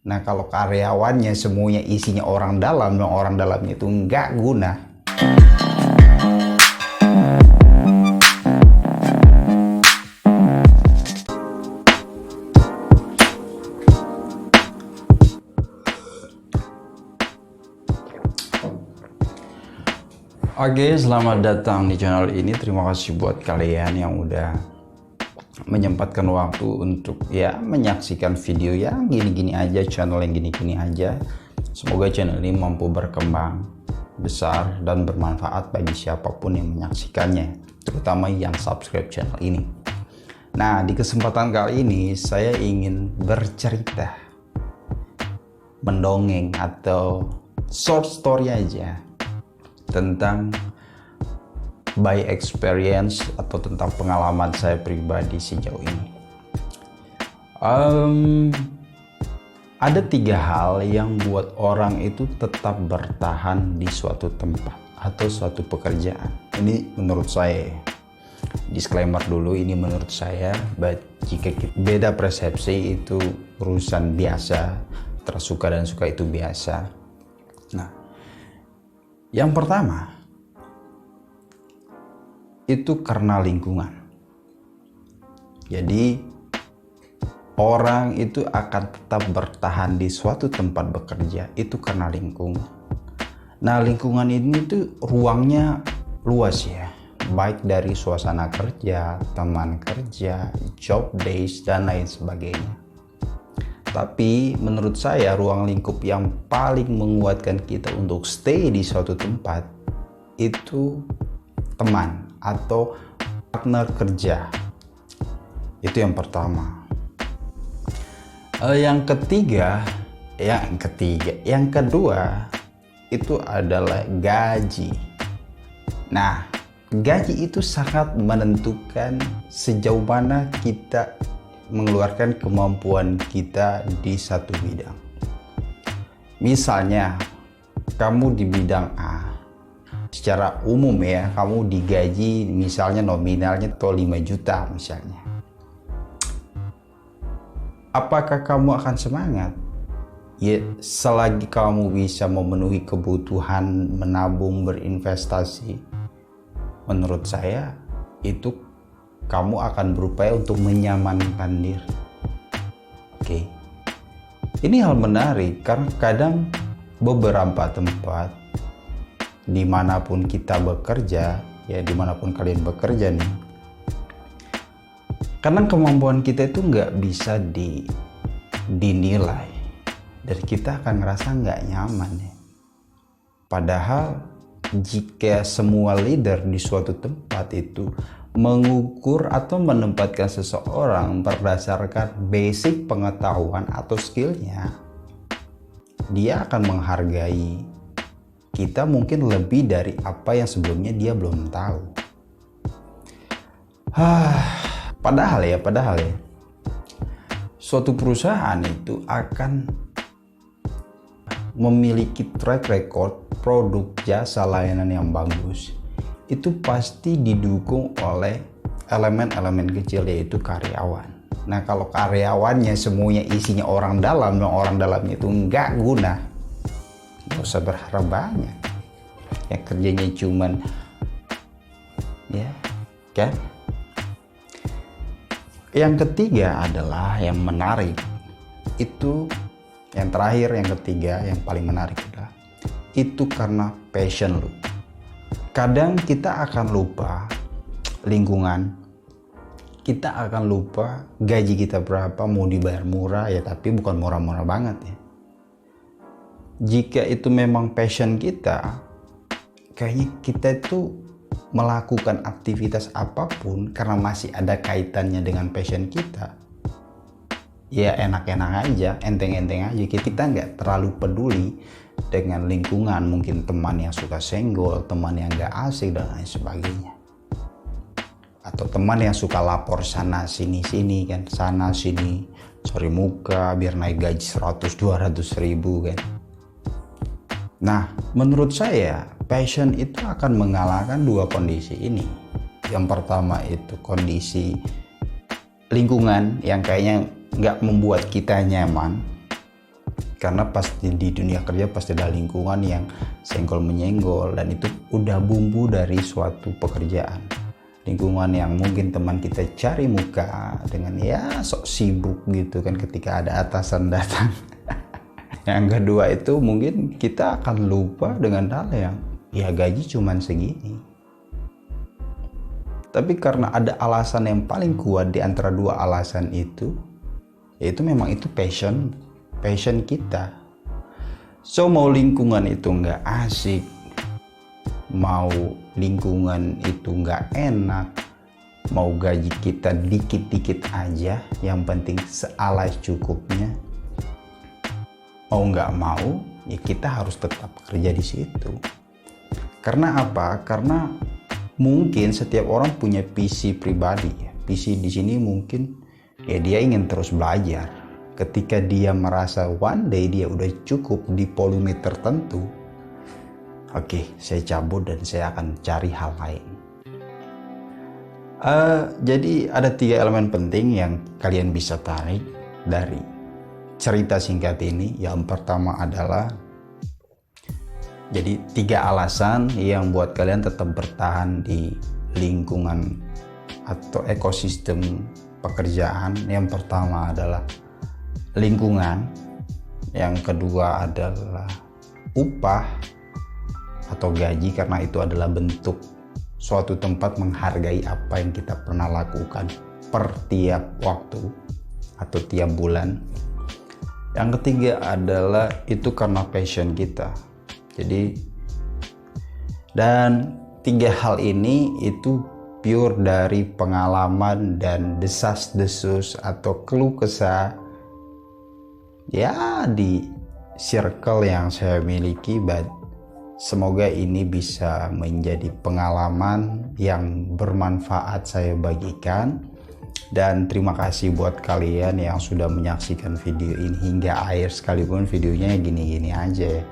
Nah, kalau karyawannya semuanya isinya orang dalam, dan orang dalamnya itu nggak guna. Oke, selamat datang di channel ini. Terima kasih buat kalian yang udah menyempatkan waktu untuk menyaksikan video yang gini-gini aja, channel yang gini-gini aja. Semoga channel ini mampu berkembang besar dan bermanfaat bagi siapapun yang menyaksikannya, terutama yang subscribe channel ini. Nah, di kesempatan kali ini saya ingin bercerita, mendongeng atau short story aja tentang by experience atau tentang pengalaman saya pribadi sejauh ini. Ada 3 hal yang buat orang itu tetap bertahan di suatu tempat atau suatu pekerjaan. Ini menurut saya, disclaimer dulu, ini menurut saya, jika beda persepsi itu urusan biasa, tersuka dan suka itu biasa. Nah, yang pertama itu karena lingkungan. Jadi orang itu akan tetap bertahan di suatu tempat bekerja itu karena lingkungan. Nah, lingkungan ini tuh ruangnya luas ya, baik dari suasana kerja, teman kerja, job days, dan lain sebagainya. Tapi menurut saya ruang lingkup yang paling menguatkan kita untuk stay di suatu tempat itu teman atau partner kerja. Itu yang pertama. Yang kedua itu adalah gaji. Nah, gaji itu sangat menentukan sejauh mana kita mengeluarkan kemampuan kita di satu bidang. Misalnya, kamu di bidang A, secara umum ya, kamu digaji misalnya nominalnya 5 juta misalnya. Apakah kamu akan semangat? Ya, selagi kamu bisa memenuhi kebutuhan menabung, berinvestasi, menurut saya itu kamu akan berupaya untuk menyamankan diri. Oke. Ini hal menarik karena kadang beberapa tempat dimanapun kita bekerja, ya dimanapun kalian bekerja nih, karena kemampuan kita itu nggak bisa dinilai, dan kita akan ngerasa nggak nyaman ya. Padahal jika semua leader di suatu tempat itu mengukur atau menempatkan seseorang berdasarkan basic pengetahuan atau skillnya, dia akan menghargai kita mungkin lebih dari apa yang sebelumnya dia belum tahu. Padahal ya, suatu perusahaan itu akan memiliki track record produk jasa layanan yang bagus. Itu pasti didukung oleh elemen-elemen kecil, yaitu karyawan. Nah, kalau karyawannya semuanya isinya orang dalam, dan orang dalamnya itu nggak guna, nggak usah berharap banyak. Yang kerjanya cuman ya kan. Yang ketiga adalah yang menarik. Itu yang terakhir, yang ketiga, yang paling menarik adalah itu karena passion lu. Kadang kita akan lupa lingkungan, kita akan lupa gaji kita berapa, mau dibayar murah ya, tapi bukan murah-murah banget ya. Jika itu memang passion kita, kayaknya kita itu melakukan aktivitas apapun karena masih ada kaitannya dengan passion kita, ya enak-enak aja, enteng-enteng aja. Kita nggak terlalu peduli dengan lingkungan, mungkin teman yang suka senggol, teman yang gak asik dan lain sebagainya, atau teman yang suka lapor sana sini kan, sana sini cari muka biar naik gaji 100-200 ribu kan. Nah, menurut saya passion itu akan mengalahkan 2 kondisi ini. Yang pertama itu kondisi lingkungan yang kayaknya nggak membuat kita nyaman, Karena pasti di dunia kerja pasti ada lingkungan yang senggol menyenggol, dan itu udah bumbu dari suatu pekerjaan. Lingkungan yang mungkin teman kita cari muka dengan ya sok sibuk gitu kan ketika ada atasan datang. Yang kedua itu mungkin kita akan lupa dengan hal yang ya gaji cuman segini. Tapi karena ada alasan yang paling kuat di antara dua alasan itu, yaitu memang itu passion kita. So mau lingkungan itu nggak asik, mau lingkungan itu nggak enak, mau gaji kita dikit-dikit aja, yang penting sealai cukupnya, mau nggak mau ya kita harus tetap kerja di situ. Karena apa? Karena mungkin setiap orang punya visi pribadi. Visi di sini mungkin ya dia ingin terus belajar. Ketika dia merasa one day dia udah cukup di volume tertentu, oke, saya cabut dan saya akan cari hal lain. Jadi ada 3 elemen penting yang kalian bisa tarik dari cerita singkat ini. Yang pertama adalah, jadi 3 alasan yang buat kalian tetap bertahan di lingkungan atau ekosistem pekerjaan. Yang pertama adalah lingkungan, yang kedua adalah upah atau gaji, karena itu adalah bentuk suatu tempat menghargai apa yang kita pernah lakukan per tiap waktu atau tiap bulan. Yang ketiga adalah itu karena passion kita. Jadi, dan 3 hal ini itu pure dari pengalaman dan desas-desus atau keluh kesah ya di circle yang saya miliki. But semoga ini bisa menjadi pengalaman yang bermanfaat saya bagikan, dan terima kasih buat kalian yang sudah menyaksikan video ini hingga akhir, sekalipun videonya gini-gini aja.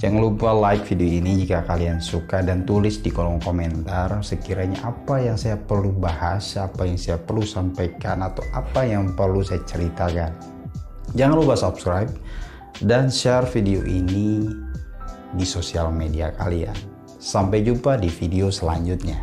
Jangan lupa like video ini jika kalian suka, dan tulis di kolom komentar sekiranya apa yang saya perlu bahas, apa yang saya perlu sampaikan, atau apa yang perlu saya ceritakan. Jangan lupa subscribe dan share video ini di sosial media kalian. Sampai jumpa di video selanjutnya.